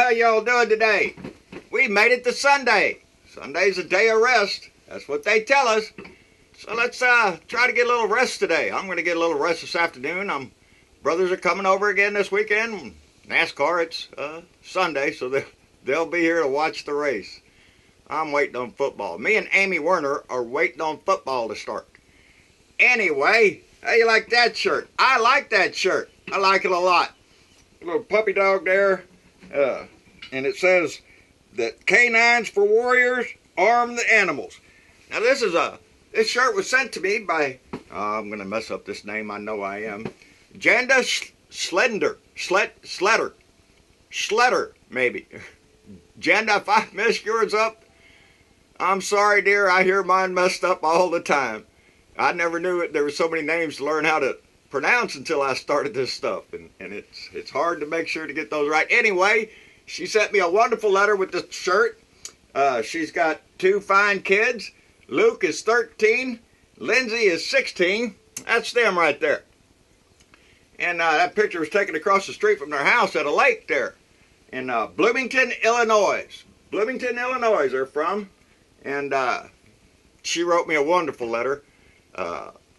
How y'all doing today? We made it to Sunday. Sunday's a day of rest. That's what they tell us. So let's try to get a little rest today. I'm going to get a little rest this afternoon. Brothers are coming over again this weekend. NASCAR, it's Sunday, so they'll be here to watch the race. I'm waiting on football. Me and Amy Werner are waiting on football to start. Anyway, how you like that shirt? I like that shirt. I like it a lot. A little puppy dog there. And it says that canines for warriors arm the animals. Now this shirt was sent to me by, I'm going to mess up this name, I know I am. Janda Schletter, maybe. Janda, if I messed yours up, I'm sorry, dear. I hear mine messed up all the time. I never knew there were so many names to learn how to pronounce until I started this stuff. And it's hard to make sure to get those right. Anyway, she sent me a wonderful letter with this shirt. She's got 2 fine kids. Luke is 13. Lindsay is 16. That's them right there. And that picture was taken across the street from their house at a lake there in Bloomington, Illinois. Bloomington, Illinois they're from. And she wrote me a wonderful letter.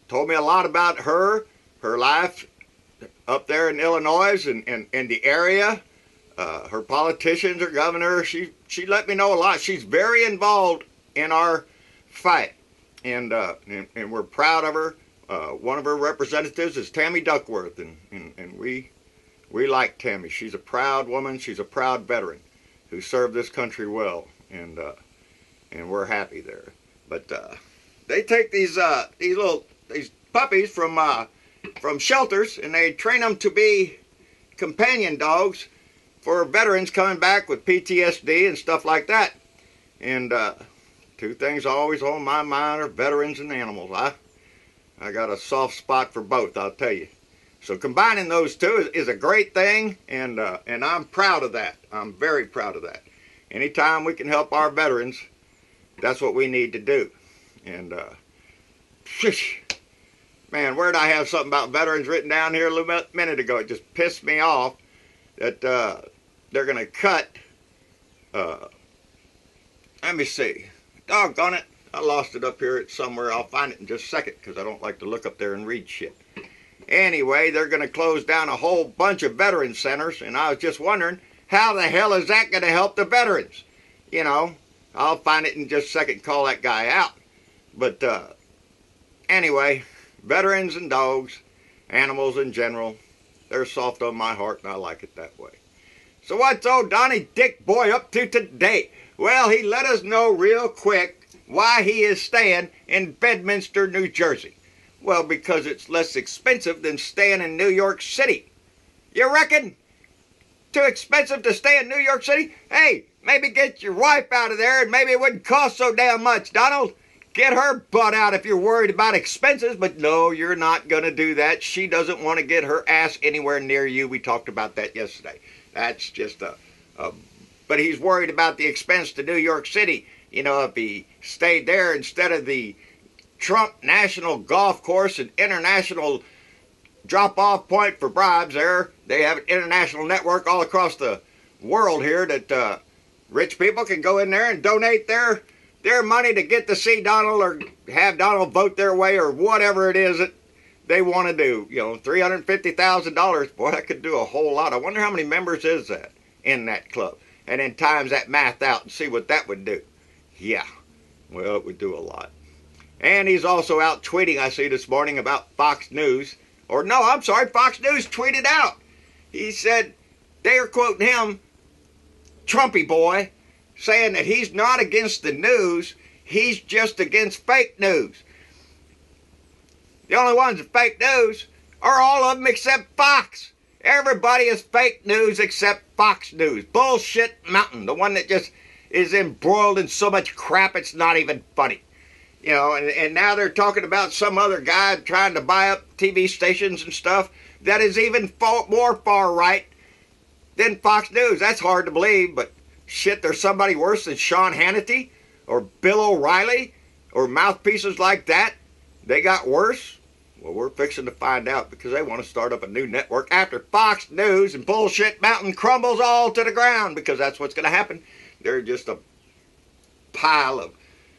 Told me a lot about her life up there in Illinois and the area. Her politicians, her governor. She let me know a lot. She's very involved in our fight. And we're proud of her. One of her representatives is Tammy Duckworth, and we like Tammy. She's a proud woman. She's a proud veteran who served this country well, and we're happy there. But they take these puppies from shelters, and they train them to be companion dogs for veterans coming back with PTSD and stuff like that. And 2 things always on my mind are veterans and animals. I got a soft spot for both, I'll tell you. So combining those 2 is a great thing, and I'm proud of that. I'm very proud of that. Anytime we can help our veterans, that's what we need to do. And man, where did I have something about veterans written down here a little minute ago? It just pissed me off that they're going to cut. Let me see. Doggone it. I lost it up here. It's somewhere. I'll find it in just a second because I don't like to look up there and read shit. Anyway, they're going to close down a whole bunch of veteran centers, and I was just wondering, how the hell is that going to help the veterans? You know, I'll find it in just a second and call that guy out. But anyway, veterans and dogs, animals in general, they're soft on my heart, and I like it that way. So what's old Donnie Dick Boy up to today? Well, he let us know real quick why he is staying in Bedminster, New Jersey. Well, because it's less expensive than staying in New York City. You reckon? Too expensive to stay in New York City? Hey, maybe get your wife out of there and maybe it wouldn't cost so damn much, Donald. Get her butt out if you're worried about expenses, but no, you're not going to do that. She doesn't want to get her ass anywhere near you. We talked about that yesterday. That's just but he's worried about the expense to New York City. You know, if he stayed there instead of the Trump National Golf Course and international drop-off point for bribes there. They have an international network all across the world here that rich people can go in there and donate their money to get to see Donald or have Donald vote their way or whatever it is that they want to do. You know, $350,000. Boy, that could do a whole lot. I wonder how many members is that in that club. And then times that math out and see what that would do. Yeah, well, it would do a lot. And he's also out tweeting, I see this morning, about Fox News. Or no, I'm sorry, Fox News tweeted out. He said, they are quoting him, Trumpy boy, saying that he's not against the news, he's just against fake news. The only ones that fake news are all of them except Fox. Everybody is fake news except Fox News. Bullshit Mountain, the one that just is embroiled in so much crap it's not even funny. You know, and now they're talking about some other guy trying to buy up TV stations and stuff that is even more far right than Fox News. That's hard to believe, but shit, there's somebody worse than Sean Hannity or Bill O'Reilly or mouthpieces like that. They got worse. Well, we're fixing to find out, because they want to start up a new network after Fox News and Bullshit Mountain crumbles all to the ground, because that's what's going to happen. They're just a pile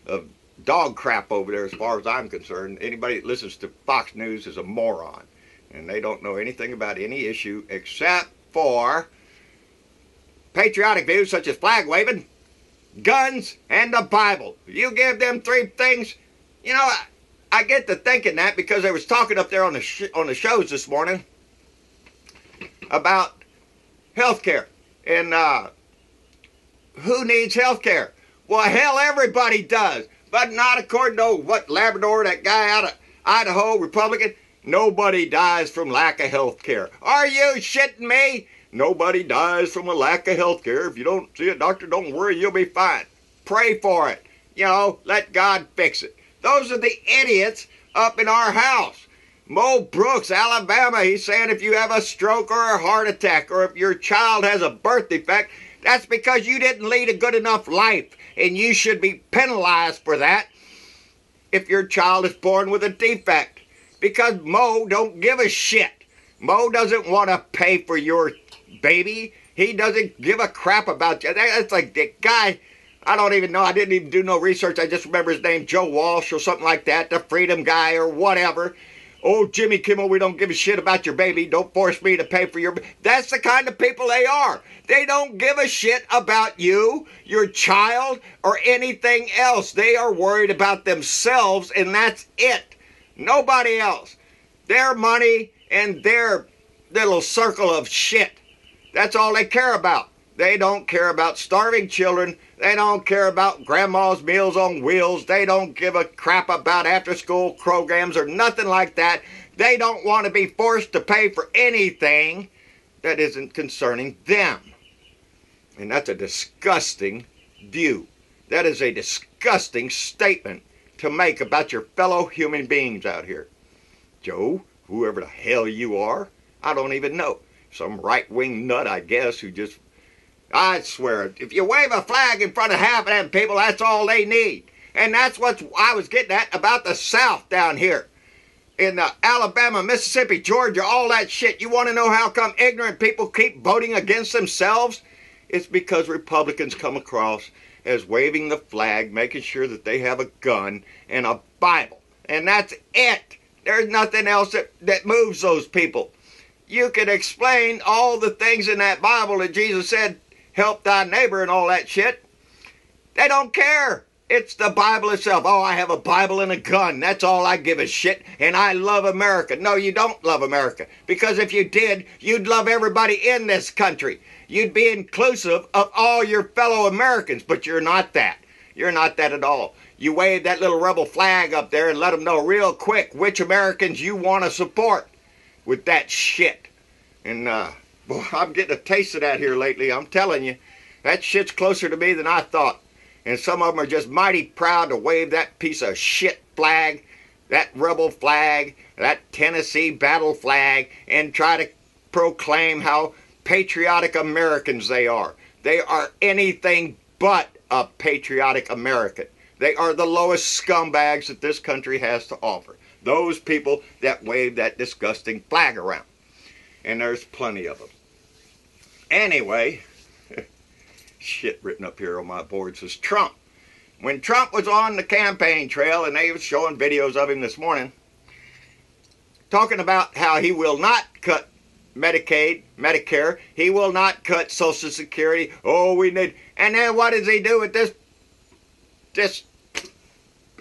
of dog crap over there as far as I'm concerned. Anybody that listens to Fox News is a moron, and they don't know anything about any issue except for patriotic views such as flag waving, guns, and the Bible. You give them three things, you know, I get to thinking that because they was talking up there on the shows this morning about health care and who needs health care. Well, hell, everybody does, but not according to what Labrador, that guy out of Idaho, Republican. Nobody dies from lack of health care. Are you shitting me? Nobody dies from a lack of health care. If you don't see a doctor, don't worry, you'll be fine. Pray for it. You know, let God fix it. Those are the idiots up in our house. Mo Brooks, Alabama, he's saying if you have a stroke or a heart attack, or if your child has a birth defect, that's because you didn't lead a good enough life, and you should be penalized for that if your child is born with a defect. Because Mo don't give a shit. Mo doesn't want to pay for your baby. He doesn't give a crap about you. That's like the guy, I don't even know. I didn't even do no research. I just remember his name, Joe Walsh or something like that, the Freedom guy or whatever. Oh, Jimmy Kimmel, we don't give a shit about your baby. Don't force me to pay for your baby. That's the kind of people they are. They don't give a shit about you, your child, or anything else. They are worried about themselves, and that's it. Nobody else. Their money and their little circle of shit. That's all they care about. They don't care about starving children. They don't care about grandma's meals on wheels. They don't give a crap about after-school programs or nothing like that. They don't want to be forced to pay for anything that isn't concerning them. And that's a disgusting view. That is a disgusting statement to make about your fellow human beings out here. Joe, whoever the hell you are, I don't even know. Some right-wing nut, I guess, who just... I swear, if you wave a flag in front of half of them people, that's all they need. And that's what I was getting at about the South down here. In Alabama, Mississippi, Georgia, all that shit. You want to know how come ignorant people keep voting against themselves? It's because Republicans come across as waving the flag, making sure that they have a gun and a Bible. And that's it. There's nothing else that moves those people. You can explain all the things in that Bible that Jesus said, help thy neighbor and all that shit. They don't care. It's the Bible itself. Oh, I have a Bible and a gun. That's all I give a shit. And I love America. No, you don't love America. Because if you did, you'd love everybody in this country. You'd be inclusive of all your fellow Americans. But you're not that. You're not that at all. You wave that little rebel flag up there and let them know real quick which Americans you want to support with that shit. And, boy, I'm getting a taste of that here lately. I'm telling you, that shit's closer to me than I thought. And some of them are just mighty proud to wave that piece of shit flag, that rebel flag, that Tennessee battle flag, and try to proclaim how patriotic Americans they are. They are anything but a patriotic American. They are the lowest scumbags that this country has to offer. Those people that wave that disgusting flag around. And there's plenty of them. Anyway, shit written up here on my board says Trump. When Trump was on the campaign trail, and they were showing videos of him this morning, talking about how he will not cut Medicaid, Medicare, he will not cut Social Security. Oh, we need... And then what does he do with this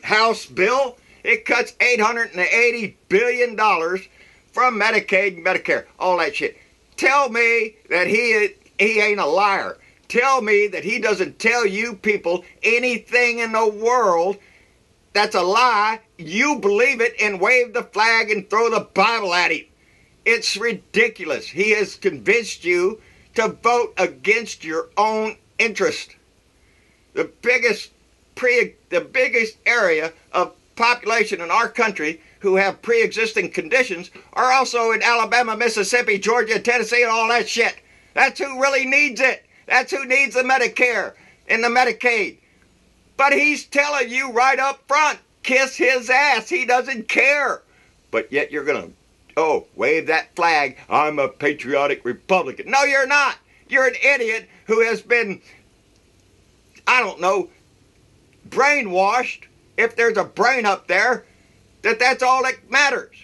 House bill? It cuts $880 billion from Medicaid and Medicare, all that shit. Tell me that he ain't a liar. Tell me that he doesn't tell you people anything in the world that's a lie. You believe it and wave the flag and throw the Bible at him. It's ridiculous. He has convinced you to vote against your own interest. The biggest area of population in our country who have pre-existing conditions are also in Alabama, Mississippi, Georgia, Tennessee, and all that shit. That's who really needs it. That's who needs the Medicare and the Medicaid. But he's telling you right up front, kiss his ass. He doesn't care. But yet you're going to, oh, wave that flag. I'm a patriotic Republican. No, you're not. You're an idiot who has been, I don't know, brainwashed. If there's a brain up there, that's all that matters,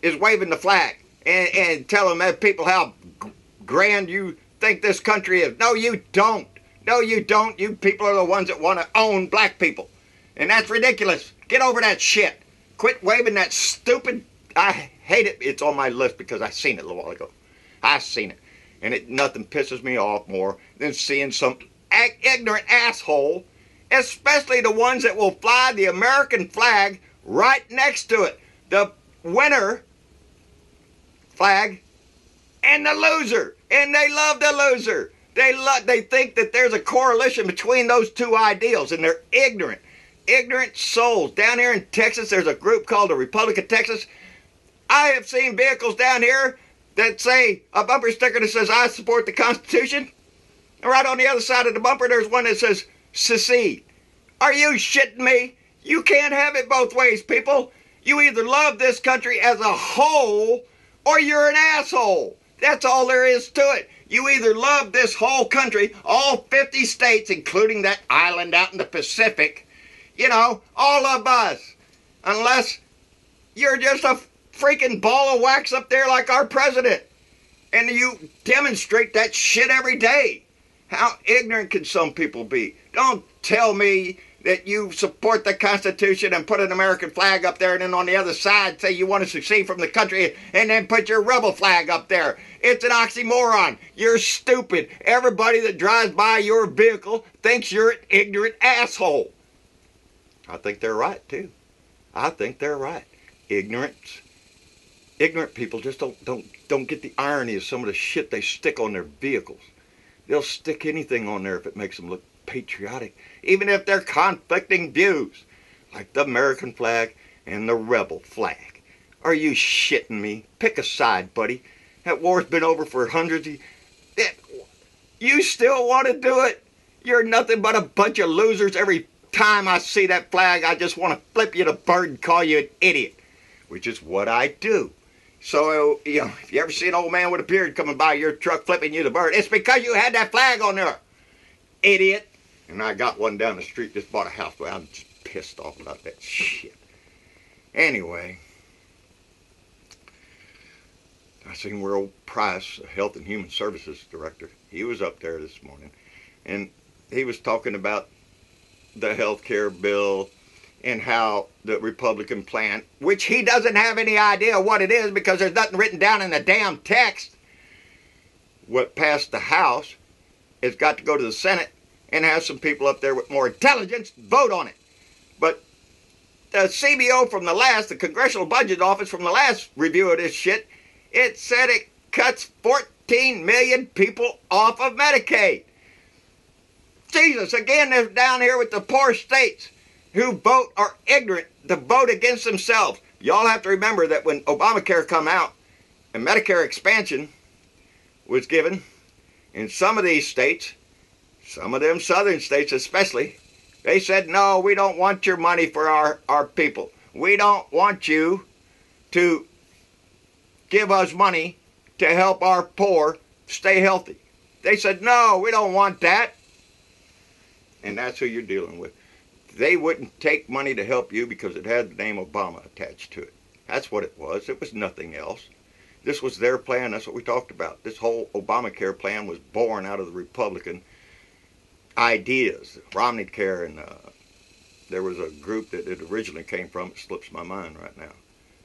is waving the flag and telling people how grand you think this country is. No, you don't. No, you don't. You people are the ones that want to own black people. And that's ridiculous. Get over that shit. Quit waving that stupid, I hate it. It's on my list because I seen it a little while ago. I seen it. And nothing pisses me off more than seeing some ignorant asshole, especially the ones that will fly the American flag right next to it. The winner flag and the loser. And they love the loser. They think that there's a correlation between those two ideals, and they're ignorant. Ignorant souls. Down here in Texas, there's a group called the Republic of Texas. I have seen vehicles down here that say a bumper sticker that says, I support the Constitution. And right on the other side of the bumper, there's one that says, secede. Are you shitting me? You can't have it both ways, people. You either love this country as a whole, or you're an asshole. That's all there is to it. You either love this whole country, all 50 states, including that island out in the Pacific, you know, all of us. Unless you're just a freaking ball of wax up there like our president. And you demonstrate that shit every day. How ignorant can some people be? Don't tell me that you support the Constitution and put an American flag up there, and then on the other side say you want to secede from the country and then put your rebel flag up there. It's an oxymoron. You're stupid. Everybody that drives by your vehicle thinks you're an ignorant asshole. I think they're right, too. I think they're right. Ignorant people just don't get the irony of some of the shit they stick on their vehicles. They'll stick anything on there if it makes them look patriotic, even if they're conflicting views, like the American flag and the rebel flag. Are you shitting me? Pick a side, buddy. That war's been over for hundreds of years. You still want to do it? You're nothing but a bunch of losers. Every time I see that flag, I just want to flip you the bird and call you an idiot, which is what I do. So, you know, if you ever see an old man with a beard coming by your truck flipping you the bird, it's because you had that flag on there, idiot. And I got one down the street, just bought a house, but I'm just pissed off about that shit. Anyway, I seen Will Price, Health and Human Services Director. He was up there this morning, and he was talking about the health care bill and how the Republican plan, which he doesn't have any idea what it is because there's nothing written down in the damn text, what passed the House, it's got to go to the Senate and have some people up there with more intelligence vote on it. But the CBO from the Congressional Budget Office from the last review of this shit, it said it cuts 14 million people off of Medicaid. Jesus, again, they're down here with the poor states who vote are ignorant to vote against themselves. Y'all have to remember that when Obamacare come out and Medicare expansion was given in some of these states, some of them southern states especially, they said, no, we don't want your money for our people. We don't want you to give us money to help our poor stay healthy. They said, no, we don't want that. And that's who you're dealing with. They wouldn't take money to help you because it had the name Obama attached to it. That's what it was. It was nothing else. This was their plan. That's what we talked about. This whole Obamacare plan was born out of the Republican ideas. Romney Care, and there was a group that it originally came from. It slips my mind right now.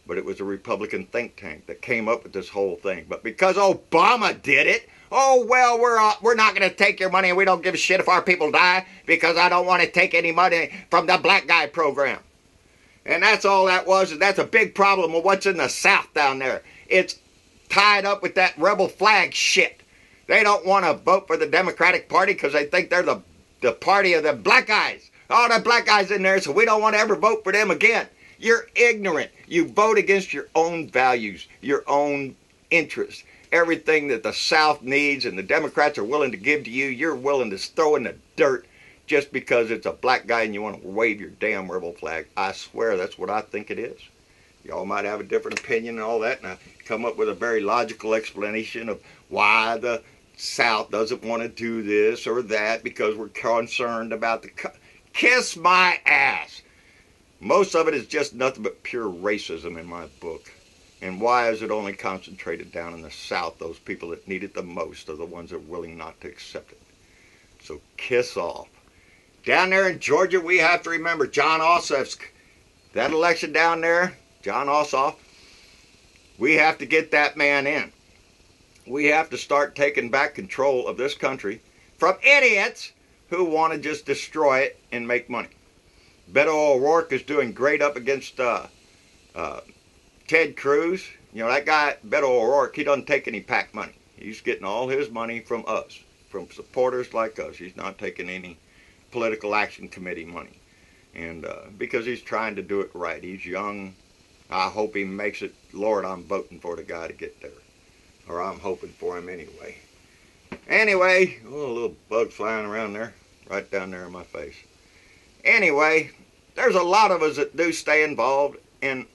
But it was a Republican think tank that came up with this whole thing. But because Obama did it, oh, well, we're not going to take your money and we don't give a shit if our people die because I don't want to take any money from the black guy program. And that's all that was, and that's a big problem with what's in the South down there. It's tied up with that rebel flag shit. They don't want to vote for the Democratic Party because they think they're the party of the black guys. All the black guys in there, so we don't want to ever vote for them again. You're ignorant. You vote against your own values, your own interests. Everything that the South needs and the Democrats are willing to give to you, you're willing to throw in the dirt just because it's a black guy and you want to wave your damn rebel flag. I swear that's what I think it is. Y'all might have a different opinion and all that, and I come up with a very logical explanation of why the South doesn't want to do this or that because we're concerned about the... Kiss my ass! Most of it is just nothing but pure racism in my book. And why is it only concentrated down in the South? Those people that need it the most are the ones that are willing not to accept it. So kiss off. Down there in Georgia, we have to remember John Ossoff's... That election down there, John Ossoff, we have to get that man in. We have to start taking back control of this country from idiots who want to just destroy it and make money. Beto O'Rourke is doing great up against Ted Cruz. You know, that guy, Beto O'Rourke, he doesn't take any PAC money. He's getting all his money from us, from supporters like us. He's not taking any political action committee money. And because he's trying to do it right. He's young. I hope he makes it. Lord, I'm voting for the guy to get there. Or I'm hoping for him anyway. Anyway, oh, a little bug flying around there. Right down there in my face. Anyway, there's a lot of us that do stay involved. And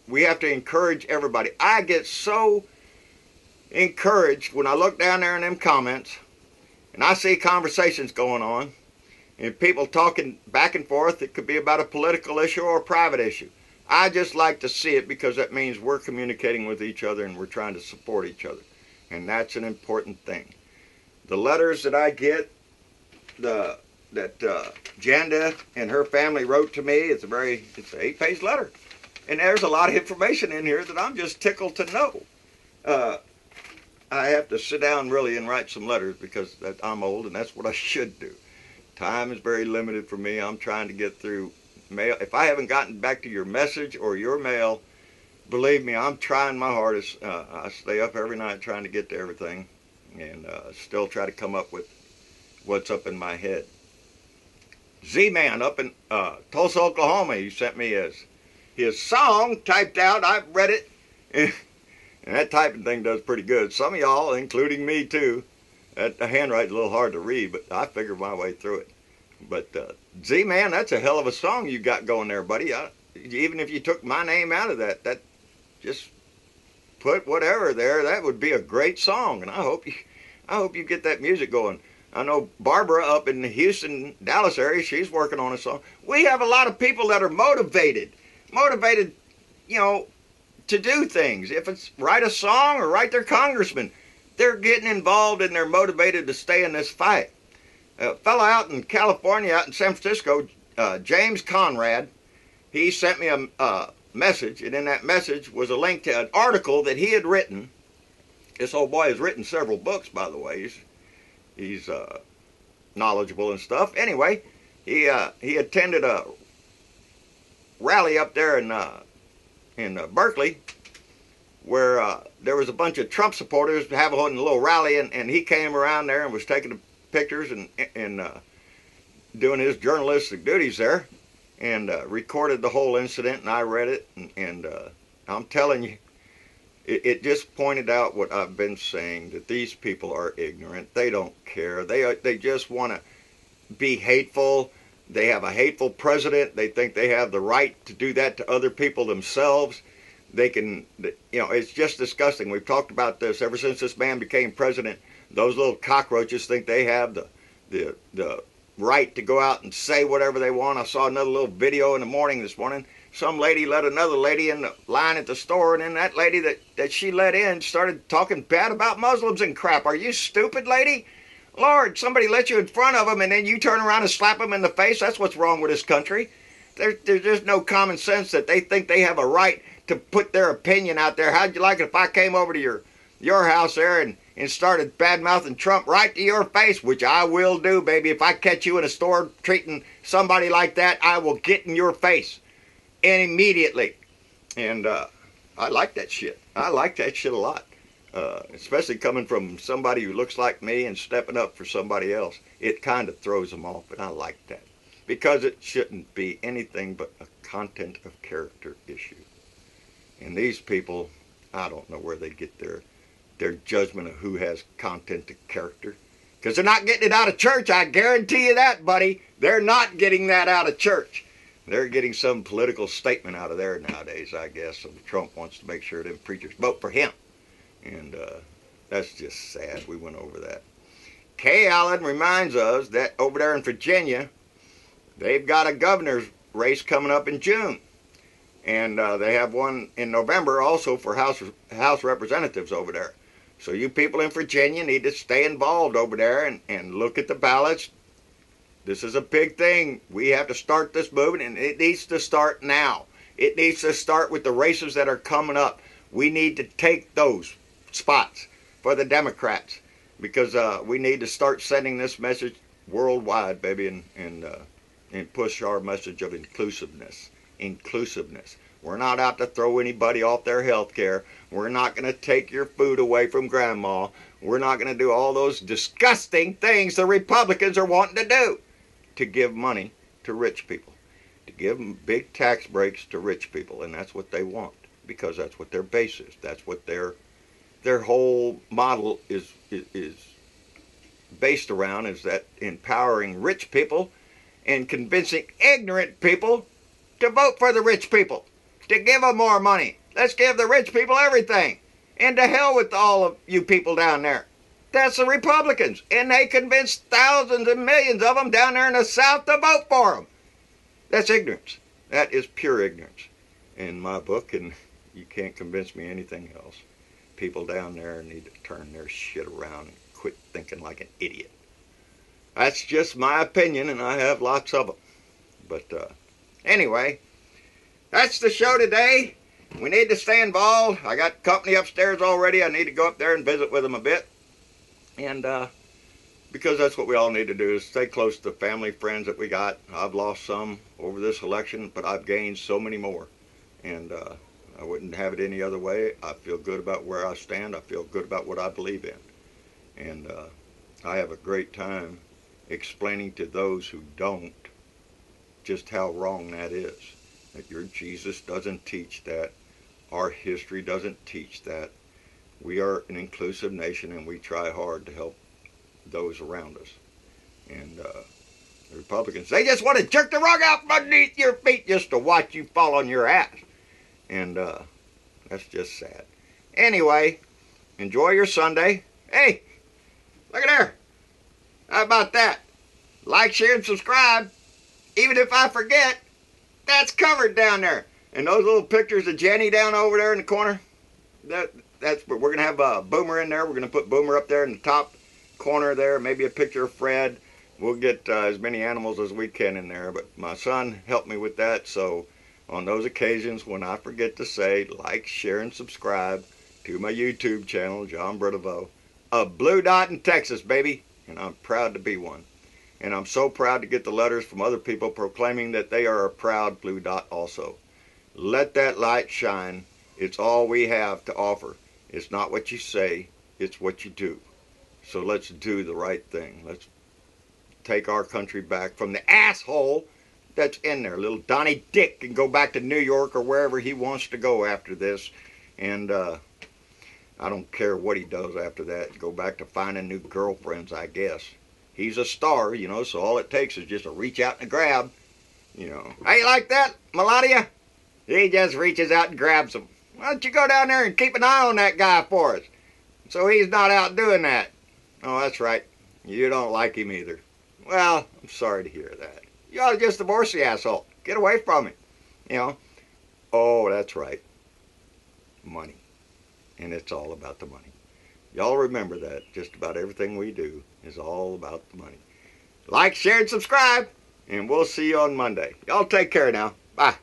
we have to encourage everybody. I get so encouraged when I look down there in them comments. And I see conversations going on. And people talking back and forth. It could be about a political issue or a private issue. I just like to see it because that means we're communicating with each other and we're trying to support each other. And that's an important thing. The letters that I get, that Janda and her family wrote to me, it's an 8-page letter. And there's a lot of information in here that I'm just tickled to know. I have to sit down really and write some letters because I'm old and that's what I should do. Time is very limited for me. I'm trying to get through mail. If I haven't gotten back to your message or your mail, believe me, I'm trying my hardest. I stay up every night trying to get to everything and still try to come up with what's up in my head. Z-Man up in Tulsa, Oklahoma, he sent me his song typed out. I've read it. And that typing thing does pretty good. Some of y'all, including me too, the handwriting's a little hard to read, but I figured my way through it. But Z-Man, that's a hell of a song you got going there, buddy. Even if you took my name out of that just put whatever there, that would be a great song. And I hope you get that music going. I know Barbara up in the Houston, Dallas area, she's working on a song. We have a lot of people that are motivated, you know, to do things. If it's write a song or write their congressman, they're getting involved and they're motivated to stay in this fight. A fellow out in California, out in San Francisco, James Conrad, he sent me a message, and in that message was a link to an article that he had written. This old boy has written several books, by the way. He's knowledgeable and stuff. Anyway, he attended a rally up there in Berkeley, where there was a bunch of Trump supporters having a little rally, and he came around there and was taking pictures and doing his journalistic duties there, and recorded the whole incident, and I read it, and I'm telling you, it just pointed out what I've been saying, that these people are ignorant. They don't care. They just want to be hateful. They have a hateful president. They think they have the right to do that to other people themselves. They can, you know, it's just disgusting. We've talked about this ever since this man became president. Those little cockroaches think they have the right to go out and say whatever they want. I saw another little video in the morning this morning. Some lady let another lady in the line at the store, and then that lady that she let in started talking bad about Muslims and crap. Are you stupid, lady? Lord, somebody let you in front of them, and then you turn around and slap them in the face? That's what's wrong with this country. There's just no common sense that they think they have a right to put their opinion out there. How'd you like it if I came over to your house there and started bad-mouthing Trump right to your face, which I will do, baby. If I catch you in a store treating somebody like that, I will get in your face. And immediately. And I like that shit. I like that shit a lot. Especially coming from somebody who looks like me and stepping up for somebody else. It kind of throws them off, and I like that. Because it shouldn't be anything but a content of character issue. And these people, I don't know where they get their judgment of who has content of character. Because they're not getting it out of church. I guarantee you that, buddy. They're not getting that out of church. They're getting some political statement out of there nowadays, I guess. So Trump wants to make sure them preachers vote for him. And that's just sad. We went over that. Kay Allen reminds us that over there in Virginia, they've got a governor's race coming up in June. And they have one in November also for House representatives over there. So you people in Virginia need to stay involved over there and look at the ballots. This is a big thing. We have to start this movement, and it needs to start now. It needs to start with the races that are coming up. We need to take those spots for the Democrats because we need to start sending this message worldwide, baby, and push our message of inclusiveness. Inclusiveness. We're not out to throw anybody off their health care. We're not going to take your food away from grandma. We're not going to do all those disgusting things the Republicans are wanting to do. To give money to rich people. To give them big tax breaks to rich people. And that's what they want. Because that's what their base is. That's what their whole model is based around, is that empowering rich people and convincing ignorant people to vote for the rich people. To give them more money. Let's give the rich people everything. And to hell with all of you people down there. That's the Republicans. And they convinced thousands and millions of them down there in the South to vote for them. That's ignorance. That is pure ignorance in my book, and you can't convince me anything else. People down there need to turn their shit around and quit thinking like an idiot. That's just my opinion, and I have lots of them. But anyway, that's the show today. We need to stay involved. I got company upstairs already. I need to go up there and visit with them a bit. And because that's what we all need to do, is stay close to the family, friends that we got. I've lost some over this election, but I've gained so many more. And I wouldn't have it any other way. I feel good about where I stand. I feel good about what I believe in. And I have a great time explaining to those who don't just how wrong that is. That your Jesus doesn't teach that. Our history doesn't teach that. We are an inclusive nation, and we try hard to help those around us. And the Republicans, they just want to jerk the rug out from underneath your feet just to watch you fall on your ass. And that's just sad. Anyway, enjoy your Sunday. Hey, look at there. How about that? Like, share, and subscribe. Even if I forget, that's covered down there. And those little pictures of Jenny down over there in the corner, that's where we're going to have Boomer in there. We're going to put Boomer up there in the top corner there. Maybe a picture of Fred. We'll get as many animals as we can in there. But my son helped me with that. So on those occasions when I forget to say like, share, and subscribe to my YouTube channel, John Bredeveau, a blue dot in Texas, baby. And I'm proud to be one. And I'm so proud to get the letters from other people proclaiming that they are a proud blue dot also. Let that light shine. It's all we have to offer. It's not what you say, it's what you do. So let's do the right thing. Let's take our country back from the asshole that's in there. Little Donnie Dick can go back to New York or wherever he wants to go after this. And I don't care what he does after that. Go back to finding new girlfriends, I guess. He's a star, you know, so all it takes is just a reach out and a grab. You know, how you like that, Melania? He just reaches out and grabs them. Why don't you go down there and keep an eye on that guy for us? So he's not out doing that. Oh, that's right. You don't like him either. Well, I'm sorry to hear that. You ought to just divorce the asshole. Get away from him. You know. Oh, that's right. Money. And it's all about the money. Y'all remember that. Just about everything we do is all about the money. Like, share, and subscribe. And we'll see you on Monday. Y'all take care now. Bye.